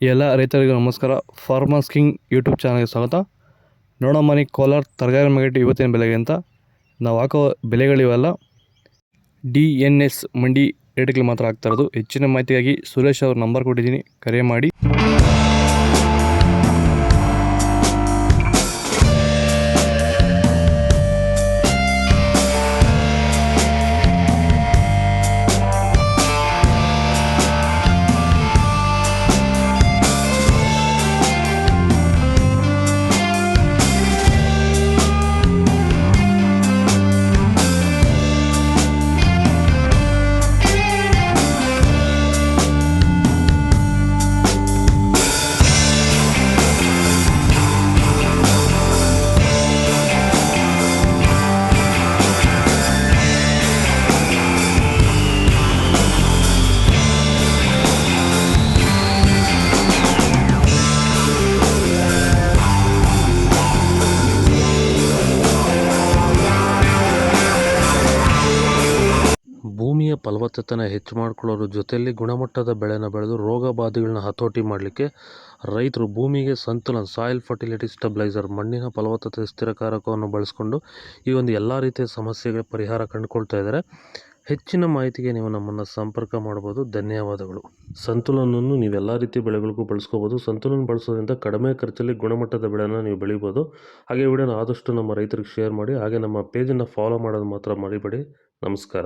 ಎಲ್ಲ ರೈತರಿಗೂ ನಮಸ್ಕಾರ. ಫಾರ್ಮರ್ಸ್ ಕಿಂಗ್ ಯೂಟ್ಯೂಬ್ ಚಾನಲ್ಗೆ ಸ್ವಾಗತ. ನೋಡಮ್ಮನಿ ಕೋಲಾರ ತರಕಾರಿ ಮಾರ್ಕೆಟ್ ಇವತ್ತಿನ ಬೆಲೆಗೆ ಅಂತ ನಾವು ಹಾಕೋ ಬೆಲೆಗಳಿವೆಲ್ಲ DNS ಮಂಡಿ ರೇಟ್ಗಳು ಮಾತ್ರ ಆಗ್ತಾ ಇರೋದು. ಹೆಚ್ಚಿನ ಮಾಹಿತಿಗಾಗಿ ಸುರೇಶ್ ಅವ್ರ ನಂಬರ್ ಕೊಟ್ಟಿದ್ದೀನಿ, ಕರೆ ಮಾಡಿ. ಭೂಮಿಯ ಫಲವತ್ತತೆನ ಹೆಚ್ಚು ಮಾಡ್ಕೊಳ್ಳೋದ್ರ ಜೊತೆಯಲ್ಲಿ ಗುಣಮಟ್ಟದ ಬೆಳೆನ ಬೆಳೆದು ರೋಗ ಬಾಧೆಗಳನ್ನ ಹತೋಟಿ ಮಾಡಲಿಕ್ಕೆ ರೈತರು ಭೂಮಿಗೆ ಸಂತುಲನ ಸಾಯಿಲ್ ಫರ್ಟಿಲಿಟಿ ಸ್ಟೆಬಿಲೈಸರ್ ಮಣ್ಣಿನ ಫಲವತ್ತತೆ ಸ್ಥಿರಕಾರಕವನ್ನು ಬಳಸ್ಕೊಂಡು ಈ ಒಂದು ಎಲ್ಲ ರೀತಿಯ ಸಮಸ್ಯೆಗಳ ಪರಿಹಾರ ಕಂಡುಕೊಳ್ತಾ ಇದ್ದಾರೆ. ಹೆಚ್ಚಿನ ಮಾಹಿತಿಗೆ ನೀವು ನಮ್ಮನ್ನು ಸಂಪರ್ಕ ಮಾಡ್ಬೋದು. ಧನ್ಯವಾದಗಳು. ಸಂತುಲನವನ್ನು ನೀವೆಲ್ಲ ರೀತಿಯ ಬೆಳೆಗಳಿಗೂ ಬಳಸ್ಕೋಬೋದು. ಸಂತುಲನ ಬಳಸೋದ್ರಿಂದ ಕಡಿಮೆ ಖರ್ಚಲ್ಲಿ ಗುಣಮಟ್ಟದ ಬೆಳೆನ ನೀವು ಬೆಳಿಬೋದು. ಹಾಗೆ ವಿಡಿಯೋನ ಆದಷ್ಟು ನಮ್ಮ ರೈತರಿಗೆ ಶೇರ್ ಮಾಡಿ. ಹಾಗೆ ನಮ್ಮ ಪೇಜನ್ನು ಫಾಲೋ ಮಾಡೋದು ಮಾತ್ರ ಮರಿಬೇಡಿ. ನಮಸ್ಕಾರ.